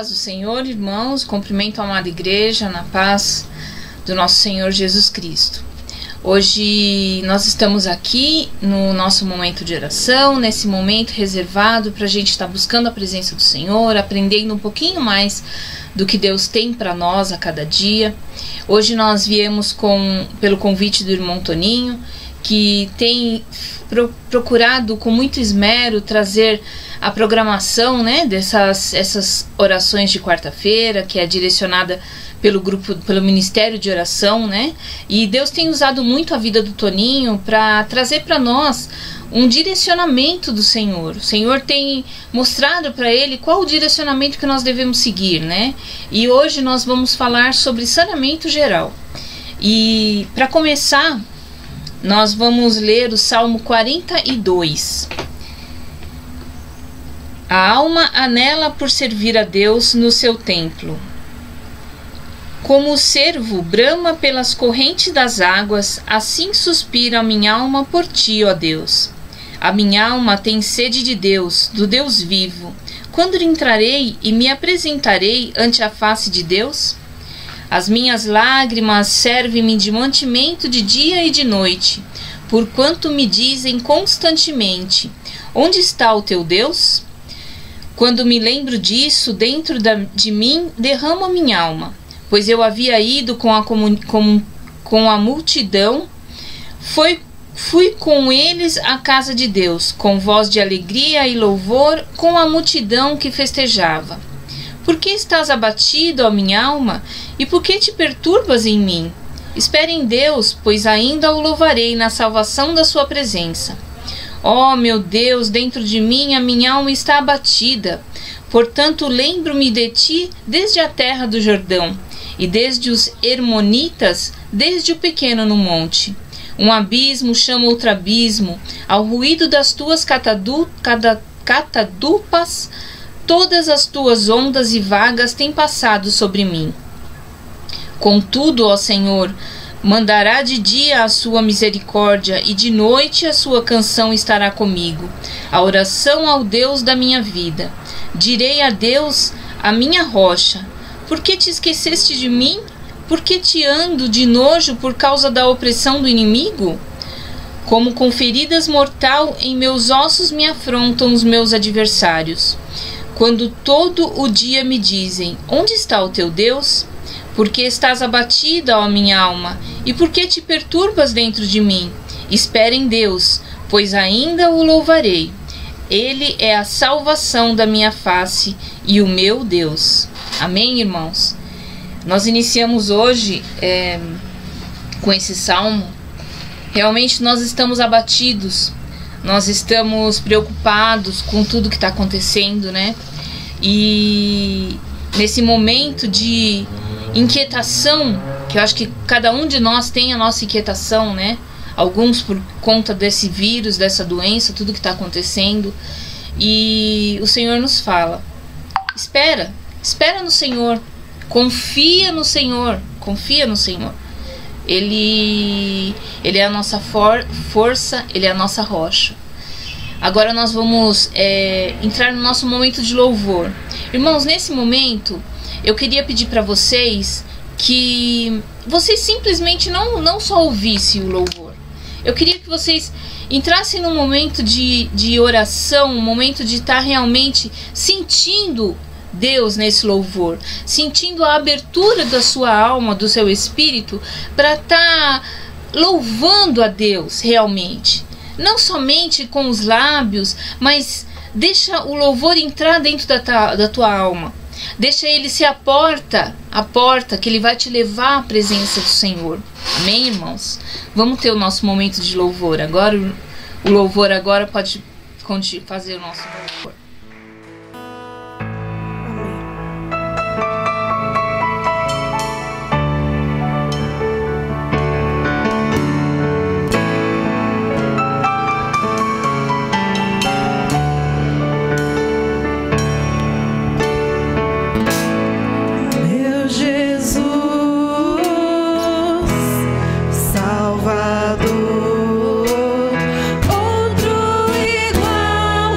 paz do Senhor, irmãos, cumprimento a amada igreja na paz do nosso Senhor Jesus Cristo. Hoje nós estamos aqui no nosso momento de oração, nesse momento reservado para a gente estar buscando a presença do Senhor, aprendendo um pouquinho mais do que Deus tem para nós a cada dia. Hoje nós viemos pelo convite do irmão Toninho, que tem procurado com muito esmero trazer a programação, né, essas orações de quarta-feira, que é direcionada pelo Ministério de Oração, né? E Deus tem usado muito a vida do Toninho para trazer para nós um direcionamento do Senhor. O Senhor tem mostrado para ele qual o direcionamento que nós devemos seguir, né? E hoje nós vamos falar sobre saneamento geral. E para começar, nós vamos ler o Salmo 42. A alma anela por servir a Deus no seu templo. Como o cervo brama pelas correntes das águas, assim suspira a minha alma por ti, ó Deus. A minha alma tem sede de Deus, do Deus vivo. Quando entrarei e me apresentarei ante a face de Deus? As minhas lágrimas servem-me de mantimento de dia e de noite, porquanto me dizem constantemente: onde está o teu Deus? Quando me lembro disso, dentro de mim derramo a minha alma, pois eu havia ido com a multidão, fui com eles à casa de Deus, com voz de alegria e louvor, com a multidão que festejava. Por que estás abatido, ó minha alma, e por que te perturbas em mim? Espere em Deus, pois ainda o louvarei na salvação da sua presença. Ó meu Deus, dentro de mim a minha alma está abatida. Portanto, lembro-me de ti desde a terra do Jordão, e desde os Hermonitas, desde o pequeno no monte. Um abismo chama outro abismo, ao ruído das tuas catadupas, todas as tuas ondas e vagas têm passado sobre mim. Contudo, ó Senhor, mandará de dia a sua misericórdia, e de noite a sua canção estará comigo, a oração ao Deus da minha vida. Direi a Deus, a minha rocha: por que te esqueceste de mim? Por que te ando de nojo por causa da opressão do inimigo? Como com feridas mortal em meus ossos me afrontam os meus adversários. Quando todo o dia me dizem: onde está o teu Deus? Por que estás abatida, ó minha alma? E por que te perturbas dentro de mim? Espere em Deus, pois ainda o louvarei. Ele é a salvação da minha face e o meu Deus. Amém, irmãos? Nós iniciamos hoje com esse salmo. Realmente nós estamos abatidos, nós estamos preocupados com tudo que está acontecendo, né? E nesse momento de inquietação, que eu acho que cada um de nós tem a nossa inquietação, né? Alguns por conta desse vírus, dessa doença, tudo que está acontecendo. E o Senhor nos fala: espera no Senhor, confia no Senhor, confia no Senhor. Ele é a nossa força, Ele é a nossa rocha. Agora nós vamos entrar no nosso momento de louvor. Irmãos, nesse momento eu queria pedir para vocês que vocês simplesmente não só ouvissem o louvor. Eu queria que vocês entrassem num momento de oração, um momento de estar realmente sentindo Deus nesse louvor, sentindo a abertura da sua alma, do seu espírito, para estar louvando a Deus realmente. Não somente com os lábios, mas deixa o louvor entrar dentro da tua alma. Deixa ele ser a porta que ele vai te levar à presença do Senhor. Amém, irmãos? Vamos ter o nosso momento de louvor. Agora, o louvor agora pode fazer o nosso louvor. Salvador, outro igual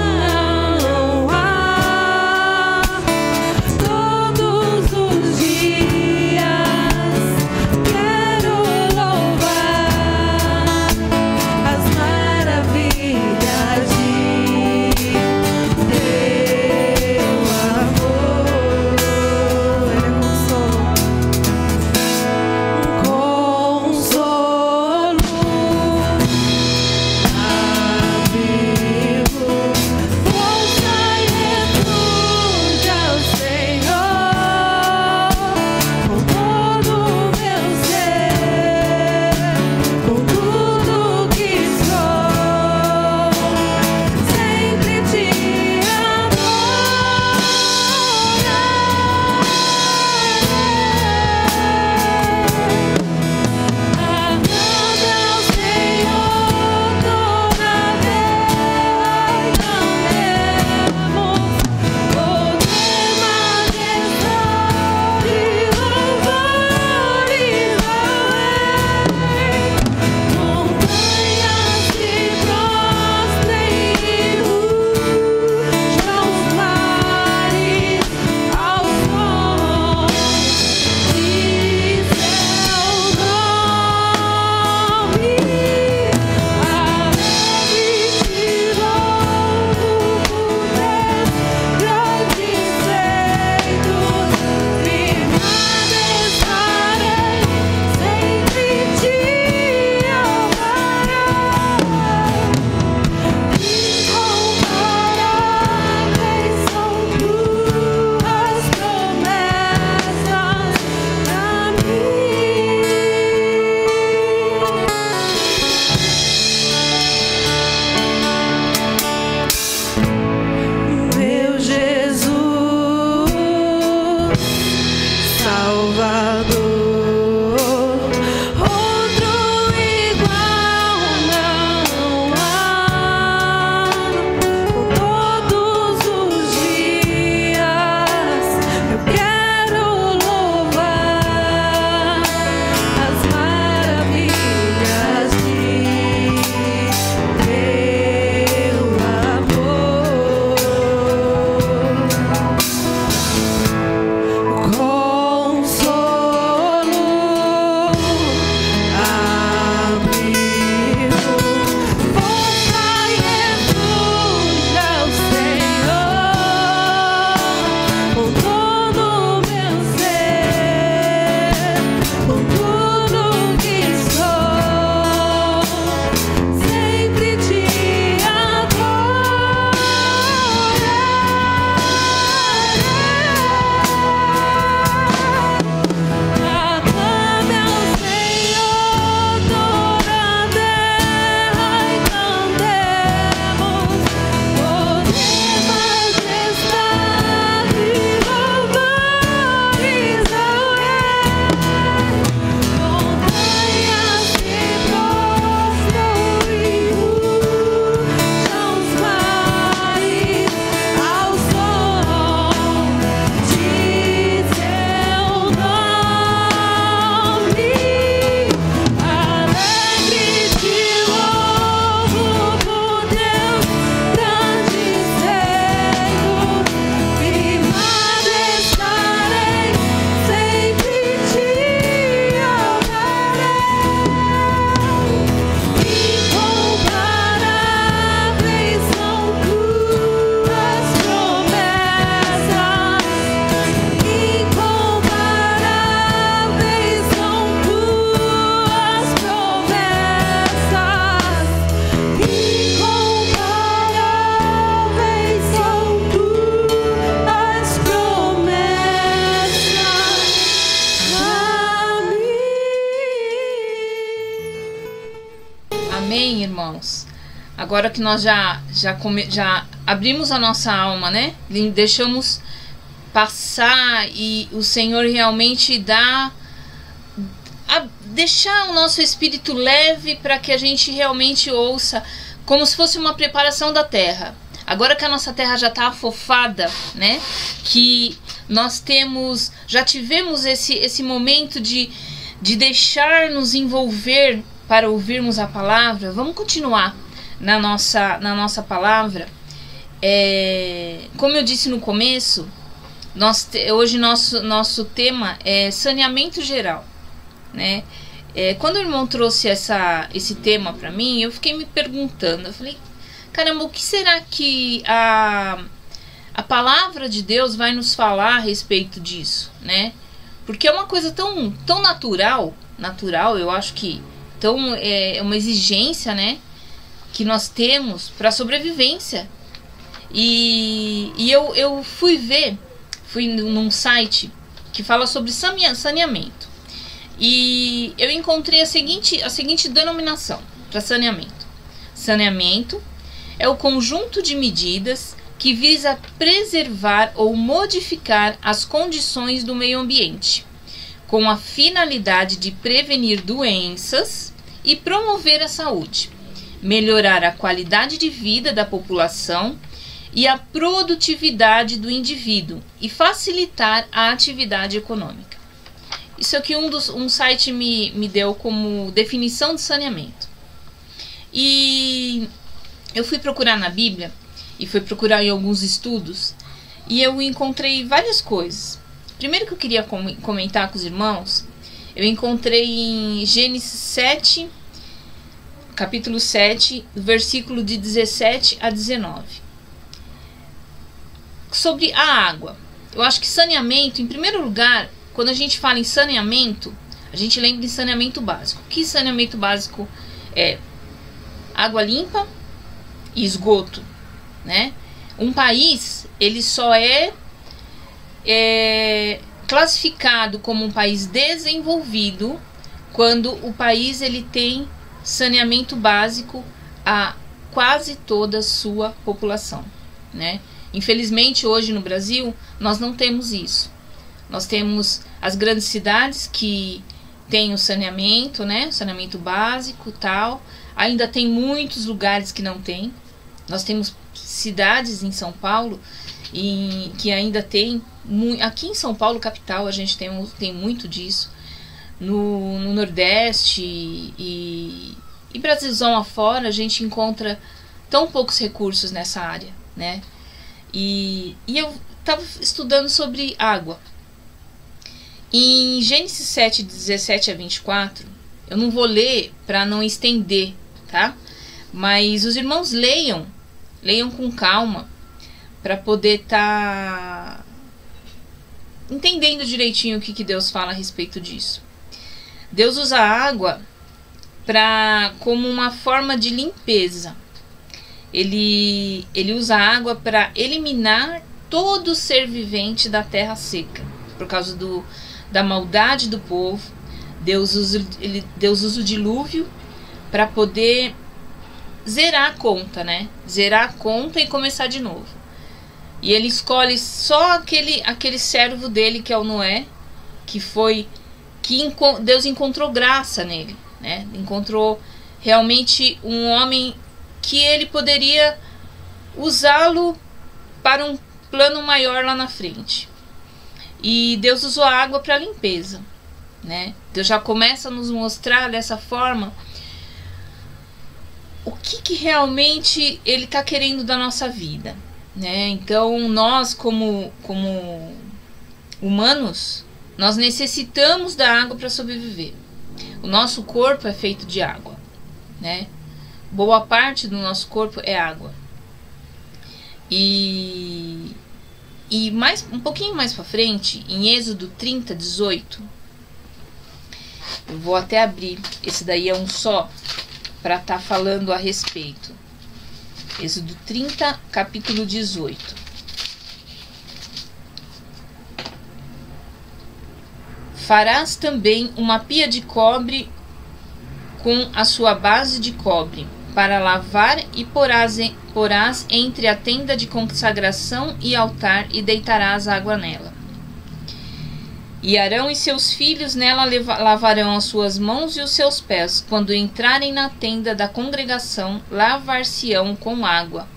Amém, irmãos? Agora que nós já abrimos a nossa alma, né? Deixamos passar e o Senhor realmente deixar o nosso espírito leve para que a gente realmente ouça, como se fosse uma preparação da terra. Agora que a nossa terra já está afofada, né? Que nós já tivemos esse momento de deixar-nos envolver para ouvirmos a palavra. Vamos continuar na nossa palavra. Como eu disse no começo, hoje nosso tema é saneamento geral, né? Quando o irmão trouxe esse tema para mim, eu fiquei me perguntando, eu falei, caramba, o que será que a palavra de Deus vai nos falar a respeito disso, né? Porque é uma coisa tão natural, eu acho que é uma exigência, né, que nós temos para a sobrevivência. E eu fui num site que fala sobre saneamento. E eu encontrei a seguinte denominação para saneamento. Saneamento é o conjunto de medidas que visa preservar ou modificar as condições do meio ambiente, com a finalidade de prevenir doenças e promover a saúde, melhorar a qualidade de vida da população e a produtividade do indivíduo e facilitar a atividade econômica. Isso aqui um site me deu como definição de saneamento. E eu fui procurar na Bíblia e fui procurar em alguns estudos e eu encontrei várias coisas. Primeiro que eu queria comentar com os irmãos, eu encontrei em Gênesis 7, capítulo 7, versículo de 17 a 19. Sobre a água. Eu acho que saneamento, em primeiro lugar, quando a gente fala em saneamento, a gente lembra de saneamento básico. O que saneamento básico é? Água limpa e esgoto, né? Um país, ele só é classificado como um país desenvolvido quando o país ele tem saneamento básico a quase toda a sua população, né? Infelizmente hoje no Brasil nós não temos isso. Nós temos as grandes cidades que têm o saneamento, né? O saneamento básico, tal. Ainda tem muitos lugares que não tem. Nós temos cidades em São Paulo que ainda tem. Aqui em São Paulo, capital, a gente tem muito disso. No Nordeste e Brasilzão afora, a gente encontra tão poucos recursos nessa área, né? E eu estava estudando sobre água. Em Gênesis 7, 17 a 24, eu não vou ler para não estender, tá? Mas os irmãos leiam com calma, para poder estar entendendo direitinho o que Deus fala a respeito disso. Deus usa a água como uma forma de limpeza. Ele usa a água para eliminar todo ser vivente da terra seca. Por causa da maldade do povo, Deus usa o dilúvio para poder zerar a conta, né? Zerar a conta e começar de novo. E ele escolhe só aquele servo dele, que é o Noé, que Deus encontrou graça nele, né? Encontrou realmente um homem que ele poderia usá-lo para um plano maior lá na frente. E Deus usou a água para limpeza, né? Deus já começa a nos mostrar dessa forma o que realmente Ele está querendo da nossa vida, né? Então nós como humanos, nós necessitamos da água para sobreviver. O nosso corpo é feito de água, né? Boa parte do nosso corpo é água. E um pouquinho mais para frente, em Êxodo 30, 18, eu vou até abrir, esse daí é um só, para estar falando a respeito. Êxodo 30, capítulo 18. Farás também uma pia de cobre com a sua base de cobre, para lavar, e porás entre a tenda de consagração e altar, e deitarás água nela. E Arão e seus filhos nela lavarão as suas mãos e os seus pés. Quando entrarem na tenda da congregação, lavar-se-ão com água,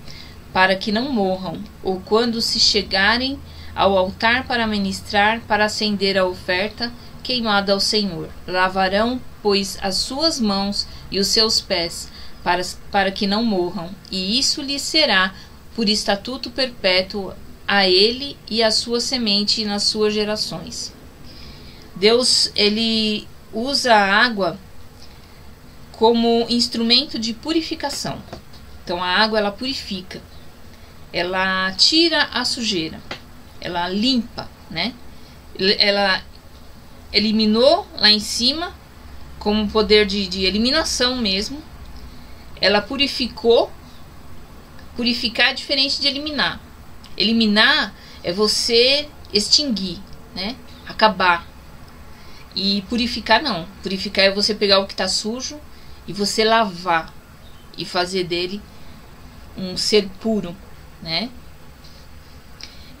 para que não morram, ou quando se chegarem ao altar para ministrar, para acender a oferta queimada ao Senhor. Lavarão, pois, as suas mãos e os seus pés, para que não morram, e isso lhes será por estatuto perpétuo a ele e à sua semente nas suas gerações. Deus, ele usa a água como instrumento de purificação. Então a água, ela purifica, ela tira a sujeira, ela limpa, né? Ela eliminou lá em cima, como poder de eliminação mesmo. Ela purificou. Purificar é diferente de eliminar. Eliminar é você extinguir, né? Acabar. E purificar não. Purificar é você pegar o que está sujo e você lavar e fazer dele um ser puro, né?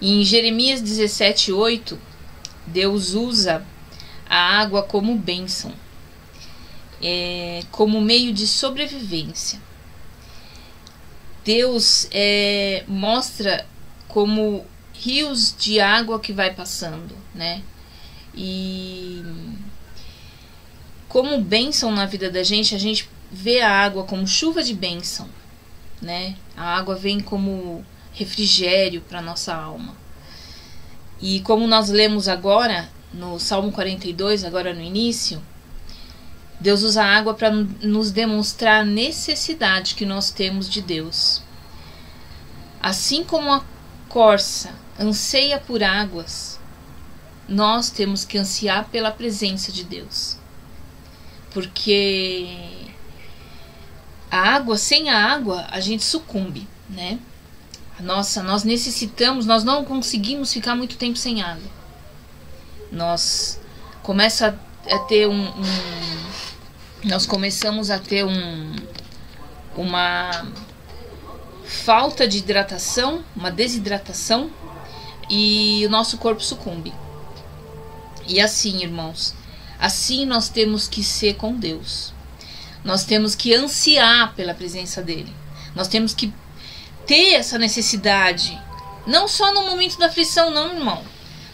E em Jeremias 17:8, Deus usa a água como bênção, como meio de sobrevivência. Deus mostra como rios de água que vai passando, né? E como bênção na vida da gente, a gente vê a água como chuva de bênção, né? A água vem como refrigério para nossa alma. E como nós lemos agora no Salmo 42, agora no início, Deus usa a água para nos demonstrar a necessidade que nós temos de Deus. Assim como a corça anseia por águas, nós temos que ansiar pela presença de Deus. Porque sem a água, a gente sucumbe, né? Nós necessitamos, nós não conseguimos ficar muito tempo sem água. Nós começamos a ter uma falta de hidratação, uma desidratação, e o nosso corpo sucumbe. E assim, irmãos, assim nós temos que ser com Deus. Nós temos que ansiar pela presença dele. Nós temos que ter essa necessidade, não só no momento da aflição, não, irmão.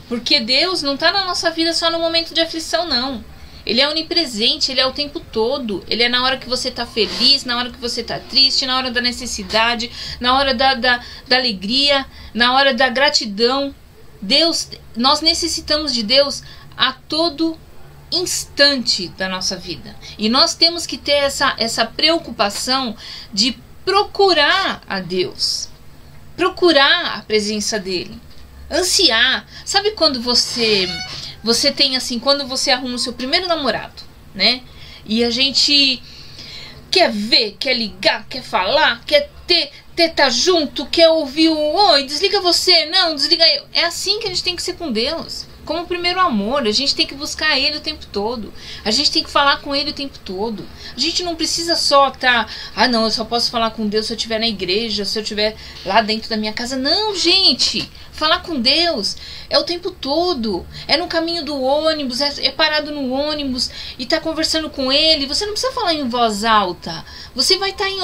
Porque Deus não está na nossa vida só no momento de aflição, não. Ele é onipresente, ele é o tempo todo. Ele é na hora que você está feliz, na hora que você está triste, na hora da necessidade, na hora da alegria, na hora da gratidão. Deus, nós necessitamos de Deus a todo instante da nossa vida. E nós temos que ter essa preocupação de procurar a Deus, procurar a presença dele, ansiar. Sabe quando você tem assim, quando você arruma o seu primeiro namorado, né? E a gente quer ver, quer ligar, quer falar, quer tá junto, quer ouvir o oi, desliga você, não, desliga eu. É assim que a gente tem que ser com Deus. Como o primeiro amor, a gente tem que buscar ele o tempo todo. A gente tem que falar com ele o tempo todo. A gente não precisa só não, eu só posso falar com Deus se eu estiver na igreja, se eu estiver lá dentro da minha casa. Não, gente, falar com Deus é o tempo todo. É no caminho do ônibus, é parado no ônibus e tá conversando com ele. Você não precisa falar em voz alta. Você vai estar em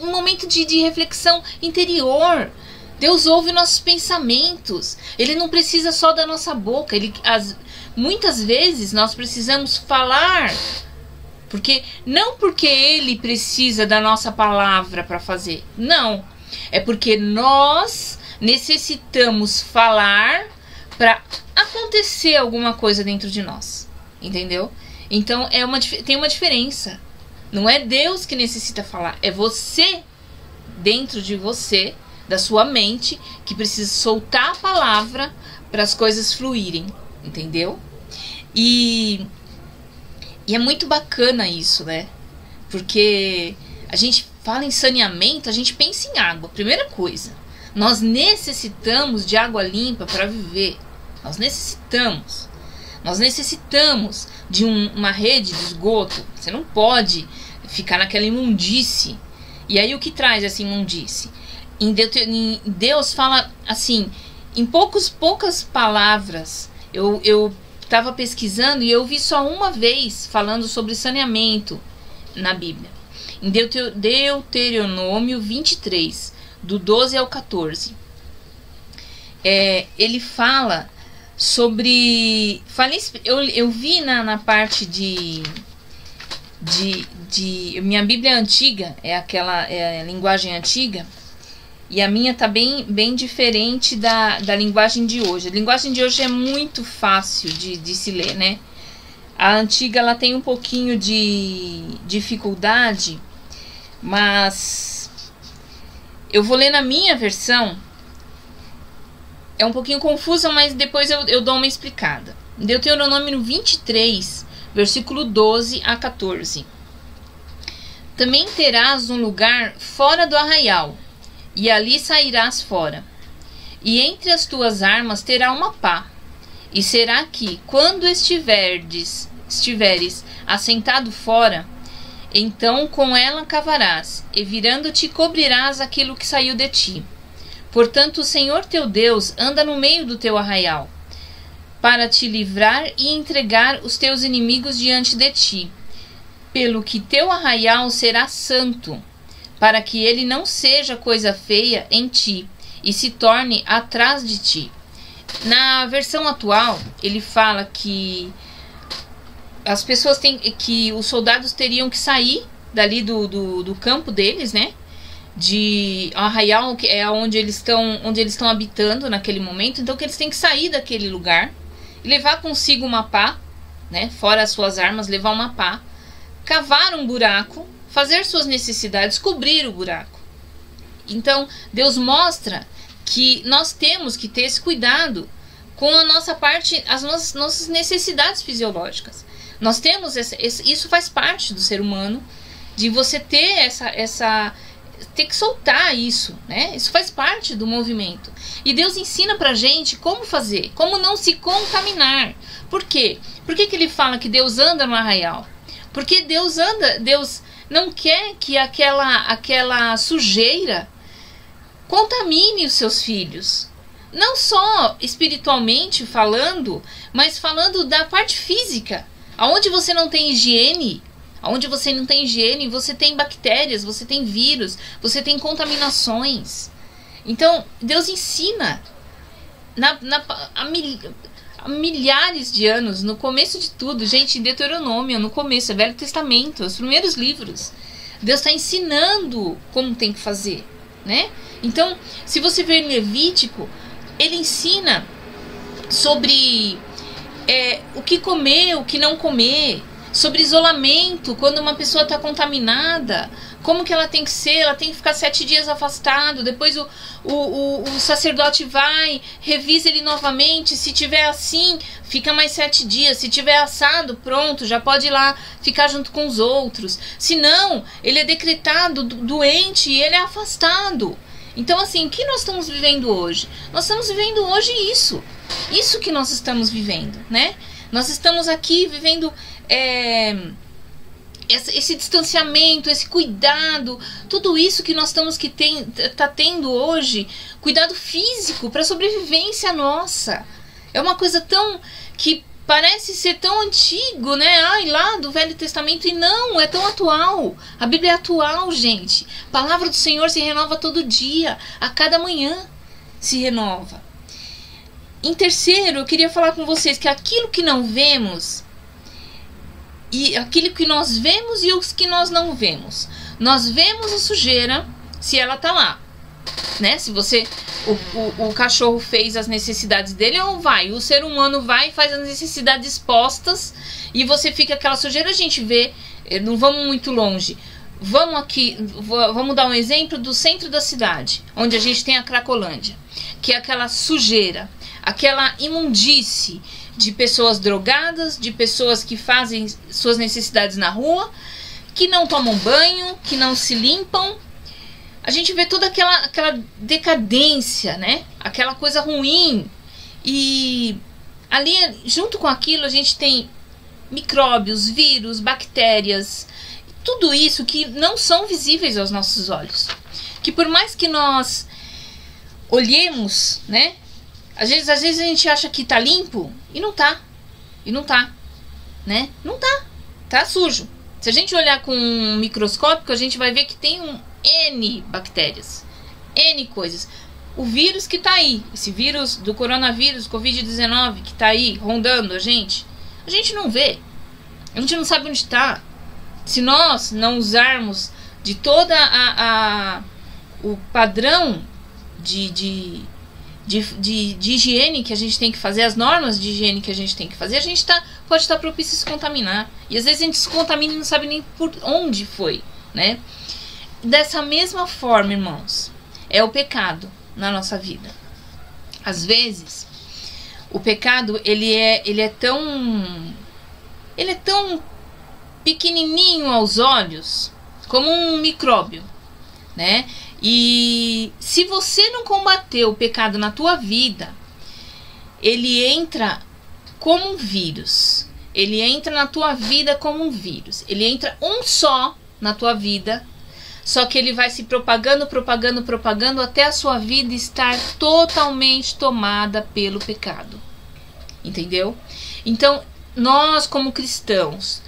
um momento de reflexão interior. Deus ouve nossos pensamentos. Ele não precisa só da nossa boca. Muitas vezes nós precisamos falar, não porque ele precisa da nossa palavra para fazer. Não. É porque nós necessitamos falar para acontecer alguma coisa dentro de nós. Entendeu? Então tem uma diferença. Não é Deus que necessita falar. É você, dentro de você, da sua mente, que precisa soltar a palavra para as coisas fluírem, entendeu? E é muito bacana isso, né? Porque a gente fala em saneamento, a gente pensa em água. Primeira coisa, nós necessitamos de água limpa para viver. Nós necessitamos de uma rede de esgoto. Você não pode ficar naquela imundície. E aí o que traz essa imundície? Deus fala assim, em poucas palavras. Eu estava pesquisando e eu vi só uma vez falando sobre saneamento na Bíblia. Em Deuteronômio 23, do 12 ao 14. Ele fala sobre... Eu vi na parte de minha Bíblia antiga, é a linguagem antiga, e a minha tá bem diferente da linguagem de hoje. A linguagem de hoje é muito fácil de se ler, né? A antiga, ela tem um pouquinho de dificuldade, mas eu vou ler na minha versão. É um pouquinho confusa, mas depois eu dou uma explicada. Deuteronômio 23, versículo 12 a 14. Também terás um lugar fora do arraial, e ali sairás fora. E entre as tuas armas terá uma pá. E será que, quando estiveres assentado fora, então com ela cavarás, e virando-te cobrirás aquilo que saiu de ti. Portanto, o Senhor teu Deus anda no meio do teu arraial, para te livrar e entregar os teus inimigos diante de ti. Pelo que teu arraial será santo, para que ele não seja coisa feia em ti, e se torne atrás de ti. Na versão atual, ele fala que as pessoas que os soldados teriam que sair dali do campo deles, né? De arraial, que é onde eles estão habitando naquele momento. Então que eles têm que sair daquele lugar e levar consigo uma pá, né? Fora as suas armas, levar uma pá, cavar um buraco, fazer suas necessidades, cobrir o buraco. Então Deus mostra que nós temos que ter esse cuidado com a nossa parte, as nossas necessidades fisiológicas. Nós temos isso faz parte do ser humano, de você ter ter que soltar isso, né? Isso faz parte do movimento. E Deus ensina pra gente como fazer, como não se contaminar. Por quê? Por que ele fala que Deus anda no arraial? Porque Deus não quer que aquela sujeira contamine os seus filhos. Não só espiritualmente falando, mas falando da parte física. Aonde você não tem higiene, você tem bactérias, você tem vírus, você tem contaminações. Então, Deus ensina há milhares de anos, no começo de tudo, gente, em Deuteronômio, no começo, é Velho Testamento, os primeiros livros. Deus está ensinando como tem que fazer, né? Então, se você ver em Levítico, ele ensina sobre o que comer, o que não comer, sobre isolamento, quando uma pessoa está contaminada, como que ela tem que ser, ela tem que ficar 7 dias afastado, depois o sacerdote vai, revisa ele novamente, se tiver assim, fica mais 7 dias, se tiver assado, pronto, já pode ir lá ficar junto com os outros, se não, ele é decretado doente e ele é afastado. Então, assim, o que nós estamos vivendo hoje? Nós estamos vivendo hoje isso que nós estamos vivendo, né? Nós estamos aqui vivendo esse distanciamento, esse cuidado, tudo isso que nós estamos tá tendo hoje, cuidado físico para a sobrevivência nossa. É uma coisa tão que parece ser tão antigo, né? Ai, lá do Velho Testamento, e não, é tão atual. A Bíblia é atual, gente. A palavra do Senhor se renova todo dia, a cada manhã se renova. Em terceiro, eu queria falar com vocês que aquilo que não vemos, e aquilo que nós vemos e os que nós não vemos. Nós vemos a sujeira se ela tá lá, né? Se o cachorro fez as necessidades dele, ou o ser humano vai e faz as necessidades expostas, e você fica aquela sujeira. A gente vê, não vamos muito longe, vamos dar um exemplo do centro da cidade, onde a gente tem a Cracolândia, que é aquela sujeira, aquela imundície de pessoas drogadas, de pessoas que fazem suas necessidades na rua, que não tomam banho, que não se limpam. A gente vê toda aquela decadência, né? Aquela coisa ruim. E ali, junto com aquilo, a gente tem micróbios, vírus, bactérias, tudo isso que não são visíveis aos nossos olhos. Que por mais que nós olhemos, né? Às vezes a gente acha que tá limpo e não tá. E não tá, né? Não tá. Tá sujo. Se a gente olhar com um microscópio, a gente vai ver que tem N bactérias, N coisas. O vírus que tá aí, esse vírus do coronavírus, Covid-19, que tá aí rondando a gente não vê. A gente não sabe onde tá. Se nós não usarmos de toda o padrão de higiene que a gente tem que fazer, as normas de higiene que a gente tem que fazer, a gente pode estar propício a se contaminar. E às vezes a gente se contamina e não sabe nem por onde foi, né? Dessa mesma forma, irmãos, é o pecado na nossa vida. Às vezes, o pecado, ele é tão pequenininho aos olhos, como um micróbio, né? E se você não combater o pecado na tua vida, ele entra como um vírus. Ele entra na tua vida como um vírus. Ele entra um só na tua vida, só que ele vai se propagando até a sua vida estar totalmente tomada pelo pecado. Entendeu? Então, nós como cristãos,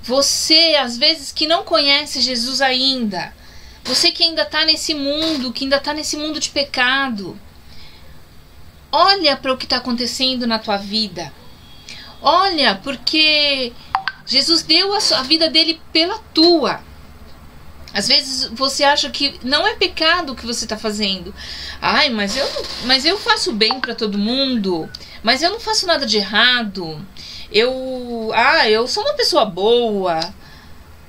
você às vezes que não conhece Jesus ainda, você que ainda está nesse mundo, de pecado, olha para o que está acontecendo na tua vida. Olha, porque Jesus deu a vida dele pela tua. Às vezes você acha que não é pecado o que você está fazendo. Ai, mas eu faço bem para todo mundo. Mas eu não faço nada de errado. Eu sou uma pessoa boa.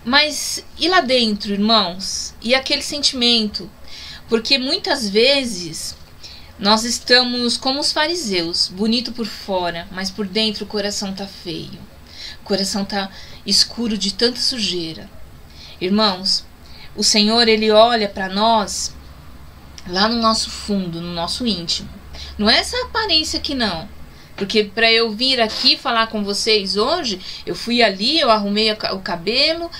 Mas e lá dentro, irmãos? E aquele sentimento? Porque muitas vezes nós estamos como os fariseus, bonito por fora, mas por dentro o coração tá feio. O coração tá escuro de tanta sujeira. Irmãos, o Senhor, ele olha para nós lá no nosso fundo, no nosso íntimo. Não é essa aparência aqui não. Porque para eu vir aqui falar com vocês hoje, eu fui ali, eu arrumei o cabelo,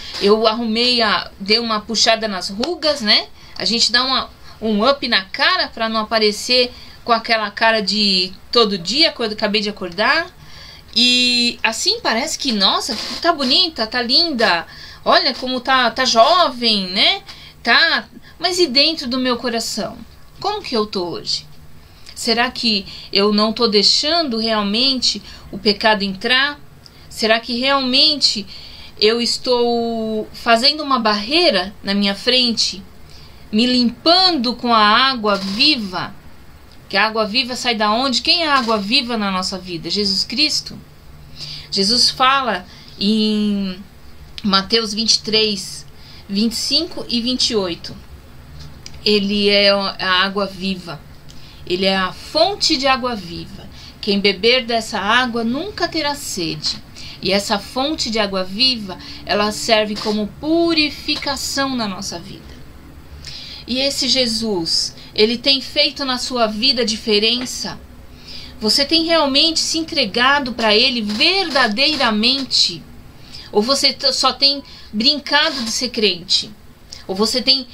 dei uma puxada nas rugas, né? A gente dá um up na cara para não aparecer com aquela cara de todo dia, quando acabei de acordar. E assim parece que, nossa, tá bonita, tá linda. Olha como tá jovem, né? Tá. Mas e dentro do meu coração? Como que eu tô hoje? Será que eu não estou deixando realmente o pecado entrar? Será que realmente eu estou fazendo uma barreira na minha frente? Me limpando com a água viva? Que a água viva sai da onde? Quem é a água viva na nossa vida? Jesus Cristo? Jesus fala em Mateus 23, 25 e 28. Ele é a água viva. Ele é a fonte de água viva. Quem beber dessa água nunca terá sede. E essa fonte de água viva, ela serve como purificação na nossa vida. E esse Jesus, ele tem feito na sua vida diferença? Você tem realmente se entregado para ele verdadeiramente? Ou você só tem brincado de ser crente? Ou você tem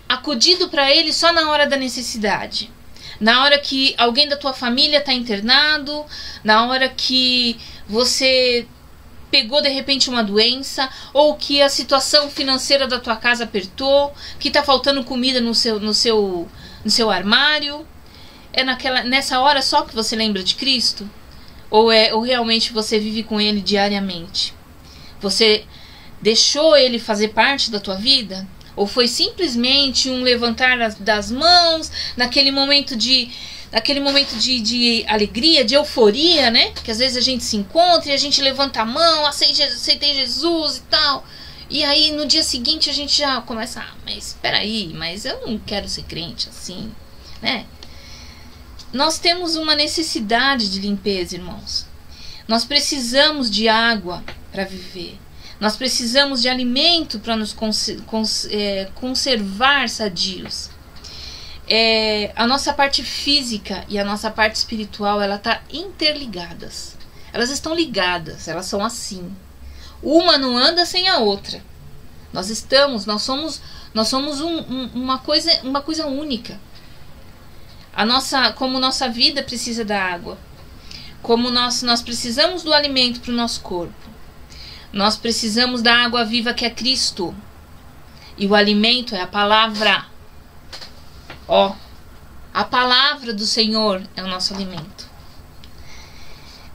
acudido para ele só na hora da necessidade? Na hora que alguém da tua família está internado, na hora que você pegou de repente uma doença, ou que a situação financeira da tua casa apertou, que está faltando comida no seu armário, nessa hora só que você lembra de Cristo? Ou realmente você vive com ele diariamente? Você deixou ele fazer parte da tua vida? Ou foi simplesmente um levantar das mãos, naquele momento de alegria, de euforia, né? Que às vezes a gente se encontra e a gente levanta a mão, aceitei Jesus e tal. E aí no dia seguinte a gente já começa, mas espera aí, mas eu não quero ser crente assim, né? Nós temos uma necessidade de limpeza, irmãos. Nós precisamos de água para viver. Nós precisamos de alimento para nos conservar sadios. A nossa parte física e a nossa parte espiritual, ela está interligadas. Elas estão ligadas, elas são assim. Uma não anda sem a outra. Nós somos uma coisa única. Como nossa vida precisa da água, como nós precisamos do alimento para o nosso corpo, nós precisamos da água viva que é Cristo, e o alimento é a palavra. A palavra do Senhor é o nosso alimento.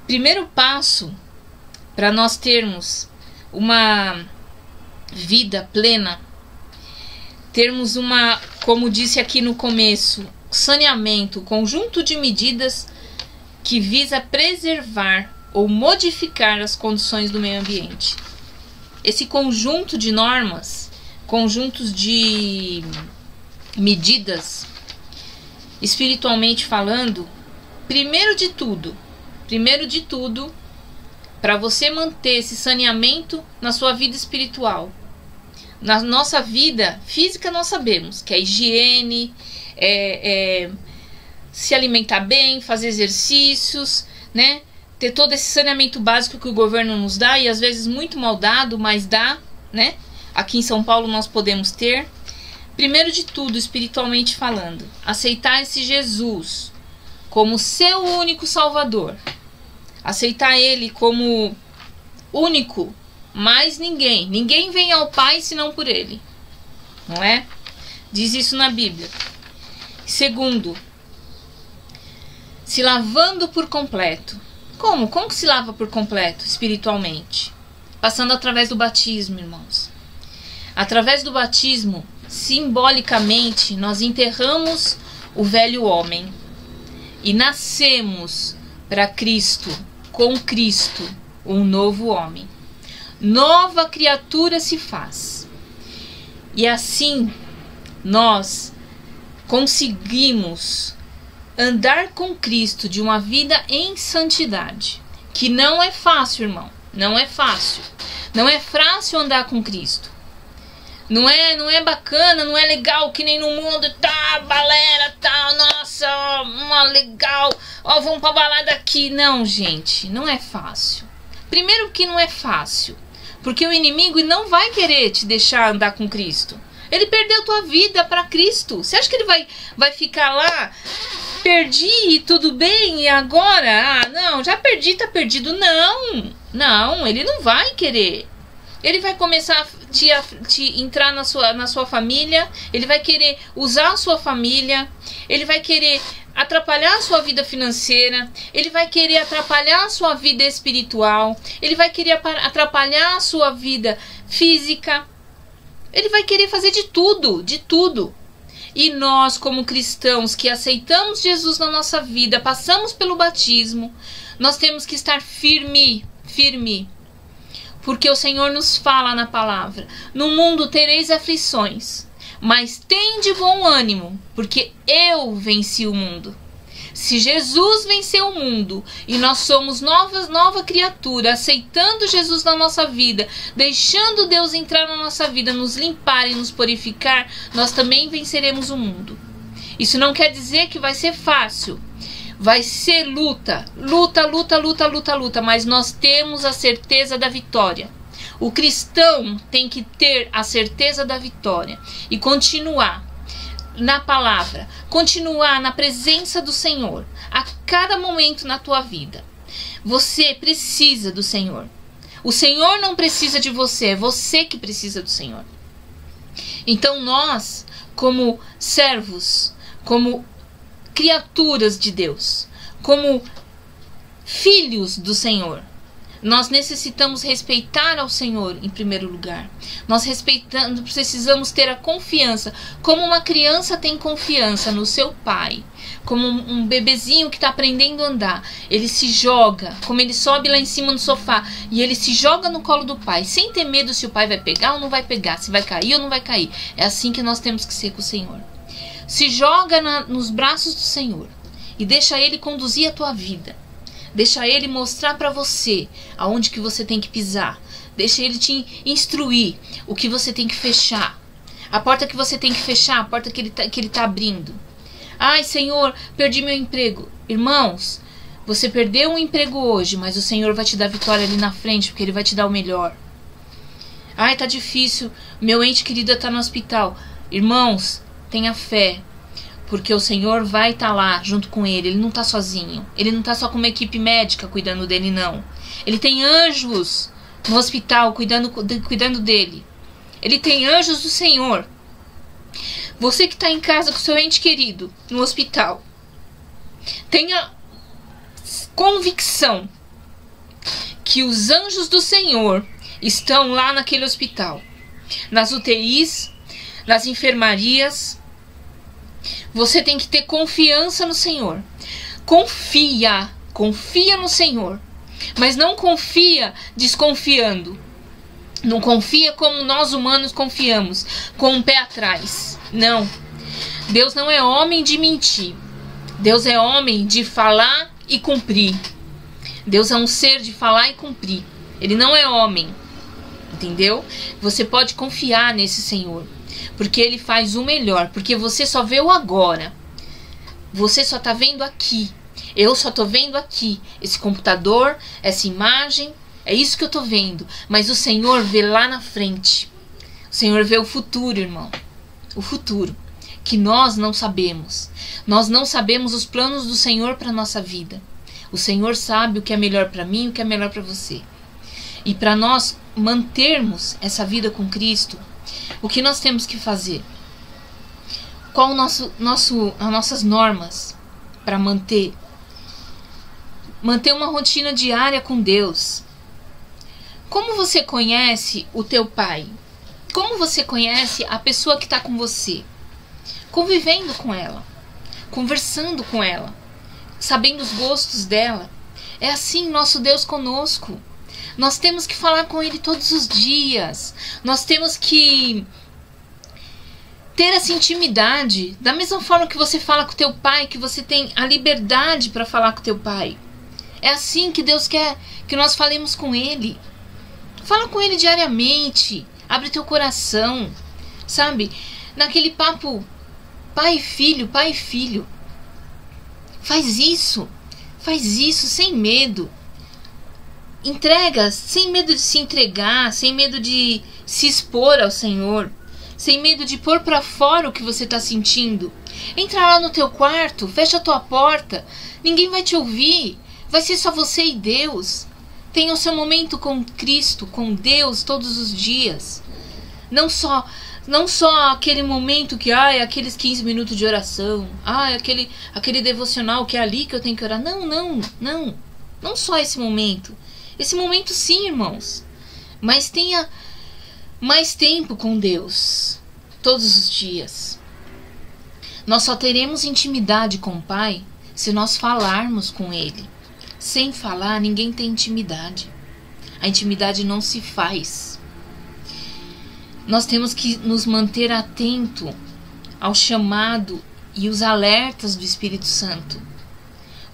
Primeiro passo para nós termos uma vida plena, termos como disse aqui no começo, saneamento, conjunto de medidas que visa preservar ou modificar as condições do meio ambiente. Esse conjunto de normas, conjuntos de medidas, espiritualmente falando, primeiro de tudo, para você manter esse saneamento na sua vida espiritual. Na nossa vida física nós sabemos que é higiene, se alimentar bem, fazer exercícios, né? Ter todo esse saneamento básico que o governo nos dá, e às vezes muito mal dado, mas dá, né? Aqui em São Paulo nós podemos ter. Primeiro de tudo, espiritualmente falando, aceitar esse Jesus como seu único Salvador. Aceitar Ele como único, mais ninguém. Ninguém vem ao Pai senão por Ele. Não é? Diz isso na Bíblia. Segundo, se lavando por completo. Como? Como que se lava por completo espiritualmente? Passando através do batismo, irmãos. Através do batismo, simbolicamente, nós enterramos o velho homem e nascemos para Cristo, com Cristo, um novo homem. Nova criatura se faz. E assim nós conseguimos andar com Cristo de uma vida em santidade, que não é fácil, irmão. Não é fácil. Não é fácil andar com Cristo. Não é bacana, não é legal que nem no mundo, tá, balera, tá, nossa, uma legal, vamos pra balada aqui. Não, gente, não é fácil. Primeiro que não é fácil, porque o inimigo não vai querer te deixar andar com Cristo. Ele perdeu tua vida para Cristo. Você acha que ele vai ficar lá, perdi e tudo bem, e agora? Não, já perdi, tá perdido. Não, ele não vai querer. Ele vai começar a te entrar na sua família, ele vai querer usar a sua família, ele vai querer atrapalhar a sua vida financeira, ele vai querer atrapalhar a sua vida espiritual, ele vai querer atrapalhar a sua vida física, ele vai querer fazer de tudo. E nós, como cristãos que aceitamos Jesus na nossa vida, passamos pelo batismo, nós temos que estar firme. Porque o Senhor nos fala na palavra: no mundo tereis aflições, mas tende bom ânimo, porque eu venci o mundo. Se Jesus venceu o mundo e nós somos nova criatura, aceitando Jesus na nossa vida, deixando Deus entrar na nossa vida, nos limpar e nos purificar, nós também venceremos o mundo. Isso não quer dizer que vai ser fácil. Vai ser luta, mas nós temos a certeza da vitória. O cristão tem que ter a certeza da vitória e continuar na palavra, continuar na presença do Senhor a cada momento na tua vida. Você precisa do Senhor. O Senhor não precisa de você, é você que precisa do Senhor. Então nós, como servos, como criaturas de Deus, como filhos do Senhor, nós necessitamos respeitar ao Senhor em primeiro lugar. Nós precisamos ter a confiança, como uma criança tem confiança no seu pai, como um bebezinho que está aprendendo a andar. Ele se joga, como ele sobe lá em cima no sofá, e ele se joga no colo do pai, sem ter medo se o pai vai pegar ou não vai pegar, se vai cair ou não vai cair. É assim que nós temos que ser com o Senhor. Se joga nos braços do Senhor e deixa Ele conduzir a tua vida. Deixa Ele mostrar para você aonde que você tem que pisar. Deixa Ele te instruir o que você tem que fechar. A porta que você tem que fechar, a porta que Ele tá abrindo. Ai, Senhor, perdi meu emprego. Irmãos, Você perdeu um emprego hoje, mas o Senhor vai te dar vitória ali na frente, porque Ele vai te dar o melhor. Ai, tá difícil, meu ente querido tá no hospital. Irmãos, tenha fé, porque o Senhor vai estar lá junto com ele. Ele não tá sozinho. Ele não tá só com uma equipe médica cuidando dele, não. Ele tem anjos no hospital cuidando dele. Ele tem anjos do Senhor. Você que está em casa com seu ente querido no hospital, tenha convicção que os anjos do Senhor estão lá naquele hospital, nas UTIs, nas enfermarias. Você tem que ter confiança no Senhor. Confia no Senhor. Mas não confia desconfiando. Não confia como nós humanos confiamos, com o pé atrás. Não. Deus não é homem de mentir. Deus é homem de falar e cumprir. Deus é um ser de falar e cumprir. Ele não é homem. Entendeu? Você pode confiar nesse Senhor, porque Ele faz o melhor, porque você só vê o agora. Você só está vendo aqui. Eu só estou vendo aqui. Esse computador, essa imagem, é isso que eu estou vendo. Mas o Senhor vê lá na frente. O Senhor vê o futuro, irmão. O futuro, que nós não sabemos. Nós não sabemos os planos do Senhor para a nossa vida. O Senhor sabe o que é melhor para mim e o que é melhor para você. E para nós mantermos essa vida com Cristo, o que nós temos que fazer? Qual as nossas normas para manter uma rotina diária com Deus? Como você conhece o teu pai? Como você conhece a pessoa que está com você? Convivendo com ela, conversando com ela, sabendo os gostos dela. É assim nosso Deus conosco. Nós temos que falar com Ele todos os dias. Nós temos que ter essa intimidade. Da mesma forma que você fala com o teu pai, que você tem a liberdade para falar com o teu pai. É assim que Deus quer que nós falemos com Ele. Fala com Ele diariamente. Abre teu coração. Sabe? Naquele papo pai e filho, pai e filho. Faz isso sem medo. Entrega sem medo de se entregar, sem medo de se expor ao Senhor, sem medo de pôr para fora o que você está sentindo. Entra lá no teu quarto, fecha a tua porta, ninguém vai te ouvir, vai ser só você e Deus. Tenha o seu momento com Cristo, com Deus todos os dias. Não só aquele momento que é aqueles 15 minutos de oração, é aquele devocional que é ali que eu tenho que orar. Não só esse momento. Esse momento sim, irmãos. Mas tenha mais tempo com Deus. Todos os dias. Nós só teremos intimidade com o Pai se nós falarmos com Ele. Sem falar, ninguém tem intimidade. A intimidade não se faz. Nós temos que nos manter atento ao chamado e os alertas do Espírito Santo.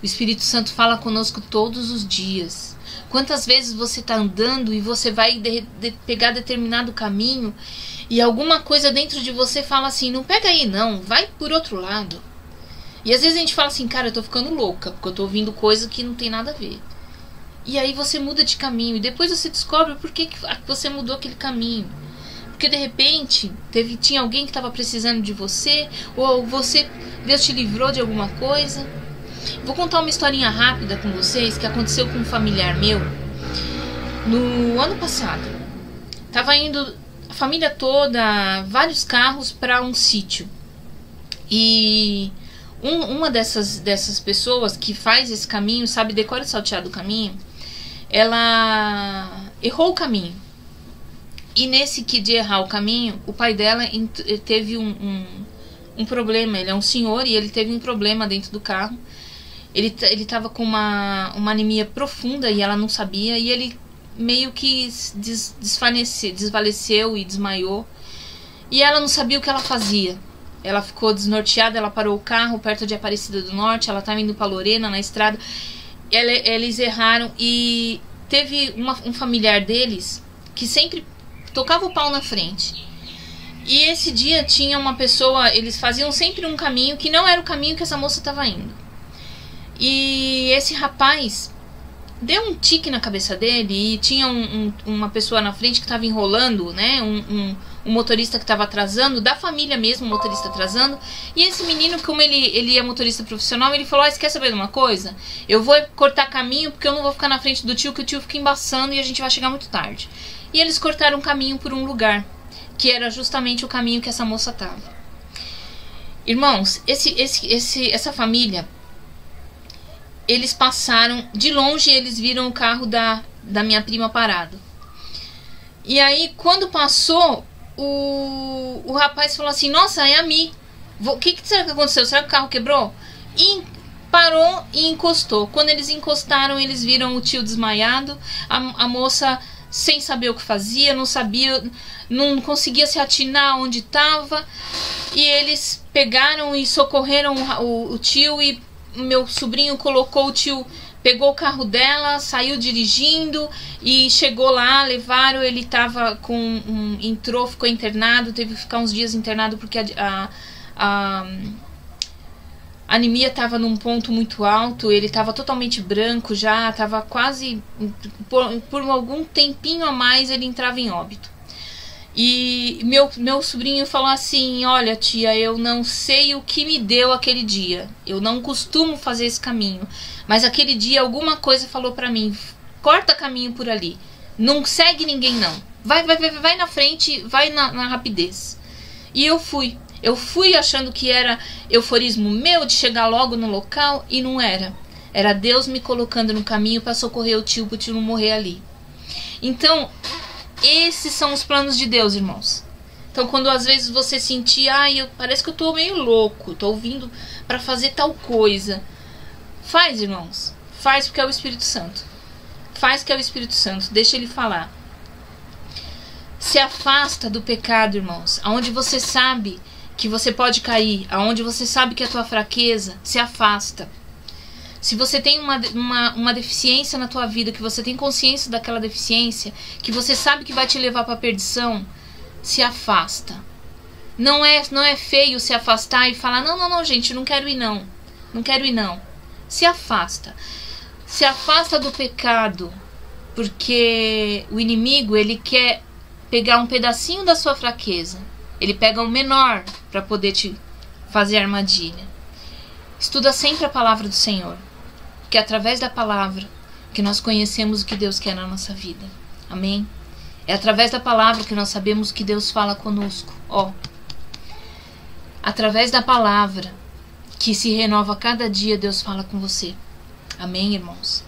O Espírito Santo fala conosco todos os dias. Quantas vezes você está andando e você vai pegar determinado caminho e alguma coisa dentro de você fala assim, não pega aí não, vai por outro lado. E às vezes a gente fala assim, cara, eu tô ficando louca, porque eu tô ouvindo coisa que não tem nada a ver. E aí você muda de caminho e depois você descobre por que você mudou aquele caminho. Porque de repente tinha alguém que estava precisando de você, ou Deus te livrou de alguma coisa. Vou contar uma historinha rápida com vocês que aconteceu com um familiar meu no ano passado. Tava indo a família toda, vários carros para um sítio. E uma dessas pessoas que faz esse caminho, sabe decorar e saltear do caminho, ela errou o caminho. E nesse que de errar o caminho, o pai dela teve um problema. Ele é um senhor e ele teve um problema dentro do carro. Ele estava com uma anemia profunda e ela não sabia. E ele meio que desfaleceu e desmaiou. E ela não sabia o que ela fazia. Ela ficou desnorteada, ela parou o carro perto de Aparecida do Norte. Ela estava indo para Lorena na estrada. Eles erraram e teve um familiar deles que sempre tocava o pau na frente. E esse dia tinha uma pessoa, eles faziam sempre um caminho que não era o caminho que essa moça estava indo. E esse rapaz deu um tique na cabeça dele e tinha uma pessoa na frente que estava enrolando, né? Um motorista que estava atrasando, da família mesmo, um motorista atrasando. E esse menino, como ele é motorista profissional, ele falou: quer saber de uma coisa? Eu vou cortar caminho porque eu não vou ficar na frente do tio, que o tio fica embaçando e a gente vai chegar muito tarde. E eles cortaram caminho por um lugar, que era justamente o caminho que essa moça estava. Irmãos, essa família, eles passaram, de longe eles viram o carro da minha prima parado. E aí, quando passou, o rapaz falou assim: nossa, é a Mi. O que será que aconteceu? Será que o carro quebrou? E parou e encostou. Quando eles encostaram, eles viram o tio desmaiado, a moça sem saber o que fazia, não sabia, não conseguia se atinar onde estava. E eles pegaram e socorreram o tio, e meu sobrinho colocou o tio, pegou o carro dela, saiu dirigindo e chegou lá, levaram, ele estava com entrou, ficou internado, teve que ficar uns dias internado porque a anemia estava num ponto muito alto, ele estava totalmente branco já, estava quase, por algum tempinho a mais ele entrava em óbito. E meu sobrinho falou assim: olha, tia, eu não sei o que me deu aquele dia, eu não costumo fazer esse caminho, mas aquele dia alguma coisa falou pra mim: corta caminho por ali, não segue ninguém não, vai na frente, vai na rapidez. E eu fui achando que era euforismo meu de chegar logo no local, e não era. Era Deus me colocando no caminho para socorrer o tio, para o tio não morrer ali. Então, esses são os planos de Deus, irmãos. Então, quando às vezes você sentir: parece que eu tô meio louco, tô ouvindo para fazer tal coisa, faz, irmãos, faz, porque é o Espírito Santo. Faz, que é o Espírito Santo, deixa ele falar. Se afasta do pecado, irmãos. Aonde você sabe que você pode cair, aonde você sabe que é a tua fraqueza, se afasta. Se você tem uma deficiência na tua vida, que você tem consciência daquela deficiência, que você sabe que vai te levar para a perdição, se afasta. Não é feio se afastar e falar: não, gente, não quero ir não. Não quero ir não. Se afasta. Se afasta do pecado, porque o inimigo, ele quer pegar um pedacinho da sua fraqueza. Ele pega o menor para poder te fazer armadilha. Estuda sempre a palavra do Senhor, porque é através da palavra que nós conhecemos o que Deus quer na nossa vida. Amém? É através da palavra que nós sabemos que Deus fala conosco. Através da palavra que se renova a cada dia, Deus fala com você. Amém, irmãos?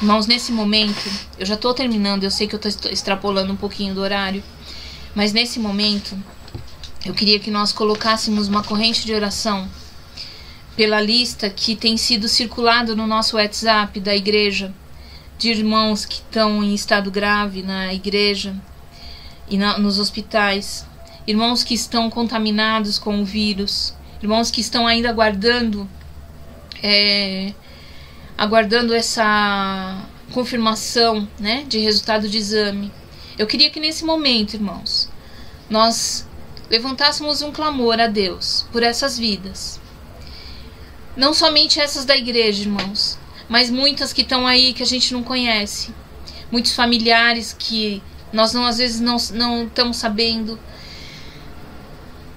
Irmãos, nesse momento, eu já estou terminando, eu sei que eu estou extrapolando um pouquinho do horário, mas nesse momento, eu queria que nós colocássemos uma corrente de oração pela lista que tem sido circulado no nosso WhatsApp da igreja, de irmãos que estão em estado grave na igreja e nos hospitais, irmãos que estão contaminados com o vírus, irmãos que estão ainda aguardando essa confirmação, né, de resultado de exame. Eu queria que nesse momento, irmãos, nós levantássemos um clamor a Deus por essas vidas. Não somente essas da igreja, irmãos, mas muitas que estão aí que a gente não conhece. Muitos familiares que nós às vezes não estamos sabendo.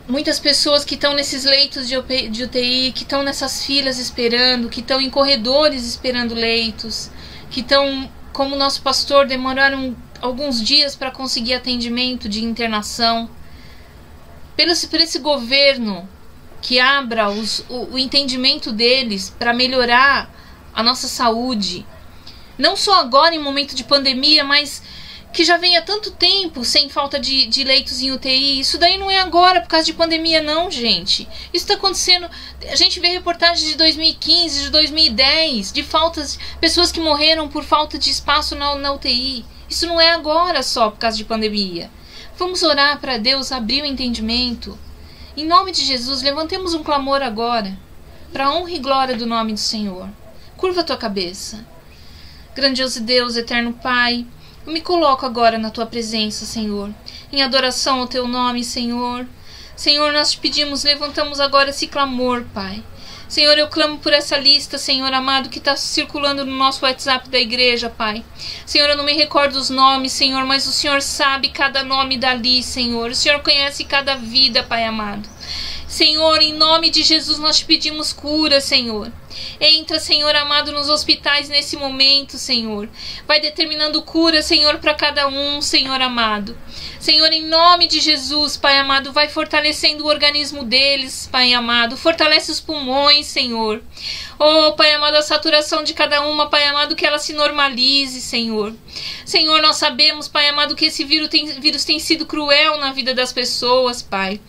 Muitas pessoas que estão nesses leitos de UTI, que estão nessas filas esperando, que estão em corredores esperando leitos, que estão, como nosso pastor, demoraram alguns dias para conseguir atendimento de internação. Por esse governo que abra o entendimento deles para melhorar a nossa saúde, não só agora em momento de pandemia, mas que já vem há tanto tempo sem falta de leitos em UTI. Isso daí não é agora por causa de pandemia não, gente. Isso está acontecendo, a gente vê reportagens de 2015, de 2010, de pessoas que morreram por falta de espaço na UTI. Isso não é agora só por causa de pandemia. Vamos orar para Deus abrir o entendimento. Em nome de Jesus, levantemos um clamor agora, para a honra e glória do nome do Senhor. Curva a tua cabeça. Grandioso Deus, eterno Pai, eu me coloco agora na tua presença, Senhor, em adoração ao teu nome, Senhor. Senhor, nós te pedimos, levantamos agora esse clamor, Pai. Senhor, eu clamo por essa lista, Senhor amado, que está circulando no nosso WhatsApp da igreja, Pai. Senhor, eu não me recordo os nomes, Senhor, mas o Senhor sabe cada nome dali, Senhor. O Senhor conhece cada vida, Pai amado. Senhor, em nome de Jesus, nós te pedimos cura, Senhor. Entra, Senhor amado, nos hospitais nesse momento, Senhor. Vai determinando cura, Senhor, para cada um, Senhor amado. Senhor, em nome de Jesus, Pai amado, vai fortalecendo o organismo deles, Pai amado. Fortalece os pulmões, Senhor. Oh, Pai amado, a saturação de cada uma, Pai amado, que ela se normalize, Senhor. Senhor, nós sabemos, Pai amado, que esse vírus tem sido cruel na vida das pessoas, Pai.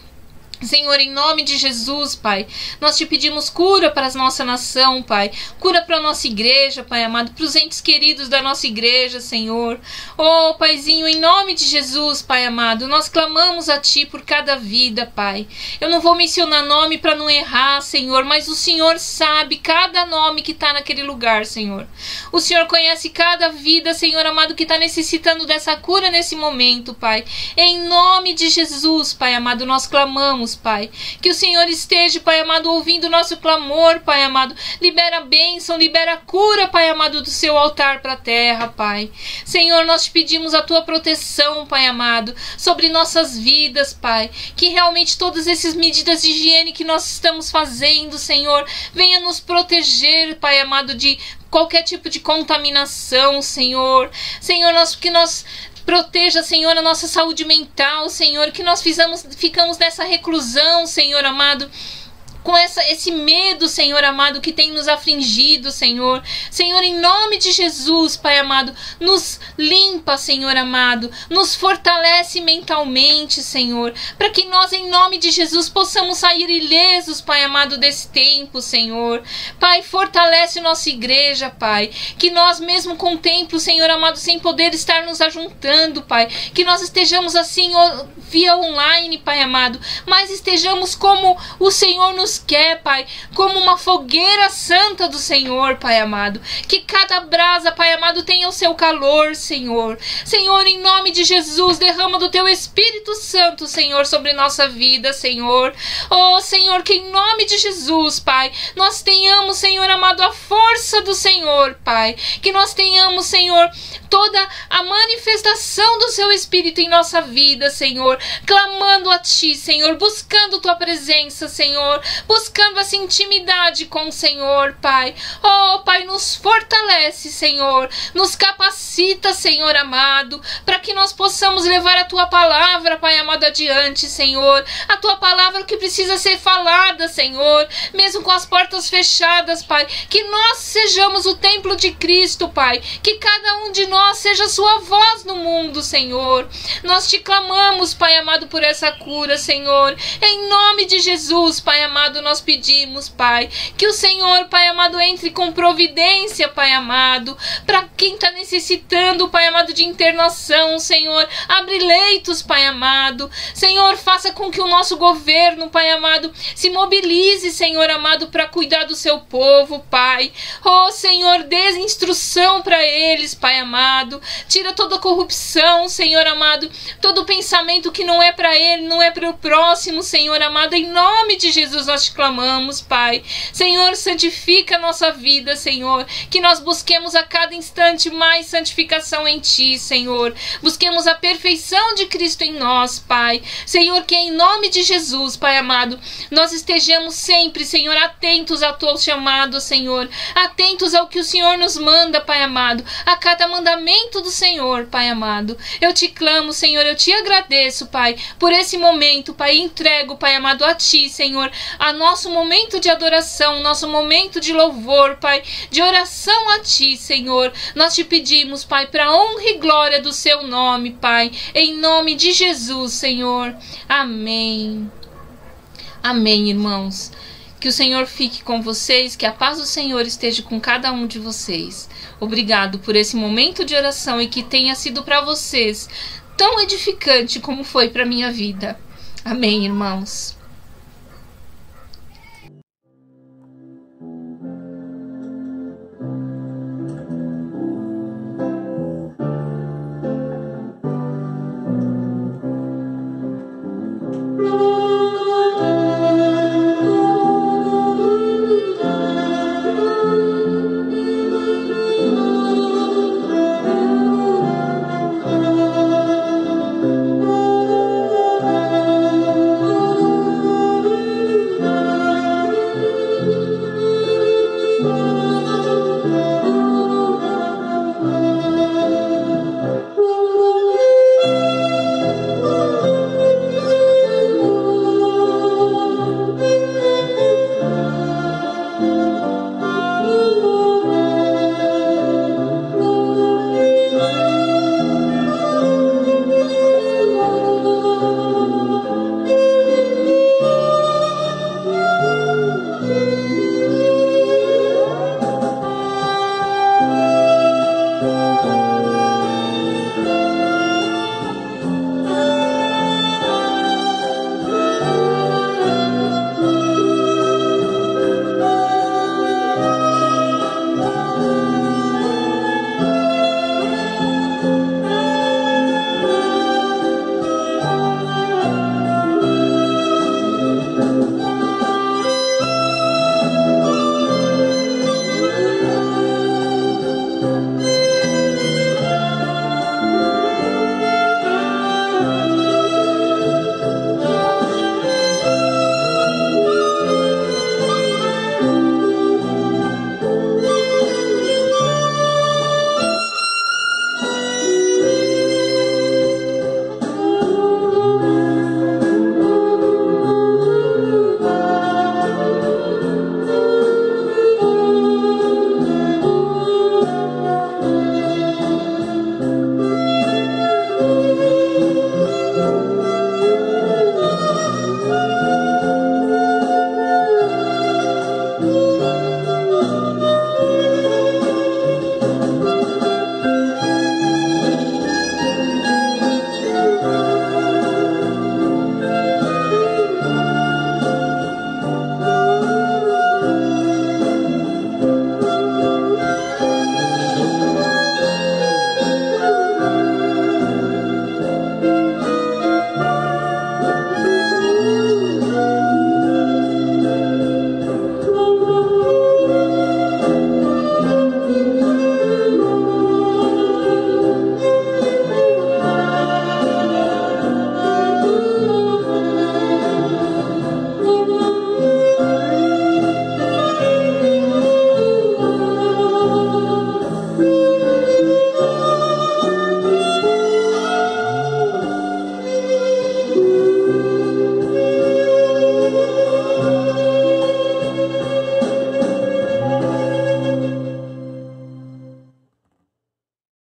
Senhor, em nome de Jesus, Pai, nós te pedimos cura para a nossa nação, Pai. Cura para a nossa igreja, Pai amado, para os entes queridos da nossa igreja, Senhor. Oh, Paizinho, em nome de Jesus, Pai amado, nós clamamos a Ti por cada vida, Pai. Eu não vou mencionar nome para não errar, Senhor, mas o Senhor sabe cada nome que está naquele lugar, Senhor. O Senhor conhece cada vida, Senhor amado, que está necessitando dessa cura nesse momento, Pai. Em nome de Jesus, Pai amado, nós clamamos, Pai, que o Senhor esteja, Pai amado, ouvindo o nosso clamor, Pai amado. Libera a bênção, libera a cura, Pai amado, do seu altar para a terra, Pai. Senhor, nós te pedimos a tua proteção, Pai amado, sobre nossas vidas, Pai. Que realmente todas essas medidas de higiene que nós estamos fazendo, Senhor, venha nos proteger, Pai amado, de qualquer tipo de contaminação, Senhor. Senhor, que nós proteja, Senhor, a nossa saúde mental, Senhor, que nós ficamos nessa reclusão, Senhor amado, com esse medo, Senhor amado, que tem nos afligido, Senhor. Senhor, em nome de Jesus, Pai amado, nos limpa, Senhor amado, nos fortalece mentalmente, Senhor, para que nós, em nome de Jesus, possamos sair ilesos, Pai amado, desse tempo, Senhor. Pai, fortalece nossa igreja, Pai, que nós mesmo com o templo, Senhor amado, sem poder estar nos ajuntando, Pai, que nós estejamos assim via online, Pai amado, mas estejamos como o Senhor nos quer, Pai, como uma fogueira santa do Senhor, Pai amado. Que cada brasa, Pai amado, tenha o seu calor, Senhor. Senhor, em nome de Jesus, derrama do teu Espírito Santo, Senhor, sobre nossa vida, Senhor. Oh, Senhor, que em nome de Jesus, Pai, nós tenhamos, Senhor amado, a força do Senhor, Pai. Que nós tenhamos, Senhor, toda a manifestação do seu Espírito em nossa vida, Senhor. Clamando a Ti, Senhor, buscando Tua presença, Senhor, buscando essa intimidade com o Senhor, Pai. Oh, Pai, nos fortalece, Senhor, nos capacita, Senhor amado, para que nós possamos levar a Tua palavra, Pai amado, adiante, Senhor. A Tua palavra que precisa ser falada, Senhor, mesmo com as portas fechadas, Pai. Que nós sejamos o templo de Cristo, Pai. Que cada um de nós seja Sua voz no mundo, Senhor. Nós Te clamamos, Pai amado, por essa cura, Senhor. Em nome de Jesus, Pai amado, nós pedimos, Pai, que o Senhor, Pai amado, entre com providência, Pai amado, para quem está necessitando, Pai amado, de internação, Senhor. Abre leitos, Pai amado. Senhor, faça com que o nosso governo, Pai amado, se mobilize, Senhor amado, para cuidar do seu povo, Pai. Oh, Senhor, dê instrução para eles, Pai amado. Tira toda a corrupção, Senhor amado, todo pensamento que não é para ele, não é para o próximo, Senhor amado. Em nome de Jesus nós te clamamos, Pai. Senhor, santifica a nossa vida, Senhor. Que nós busquemos a cada instante mais santificação em Ti, Senhor. Busquemos a perfeição de Cristo em nós, Pai. Senhor, que em nome de Jesus, Pai amado, nós estejamos sempre, Senhor, atentos ao Teu chamado, Senhor. Atentos ao que o Senhor nos manda, Pai amado. A cada mandamento do Senhor, Pai amado. Eu Te clamo, Senhor, eu Te agradeço, Pai, por esse momento, Pai. Entrego, Pai amado, a Ti, Senhor, a nosso momento de adoração, nosso momento de louvor, Pai, de oração a Ti, Senhor. Nós Te pedimos, Pai, para honra e glória do Seu nome, Pai, em nome de Jesus, Senhor. Amém. Amém, irmãos. Que o Senhor fique com vocês, que a paz do Senhor esteja com cada um de vocês. Obrigado por esse momento de oração e que tenha sido para vocês tão edificante como foi para minha vida. Amém, irmãos.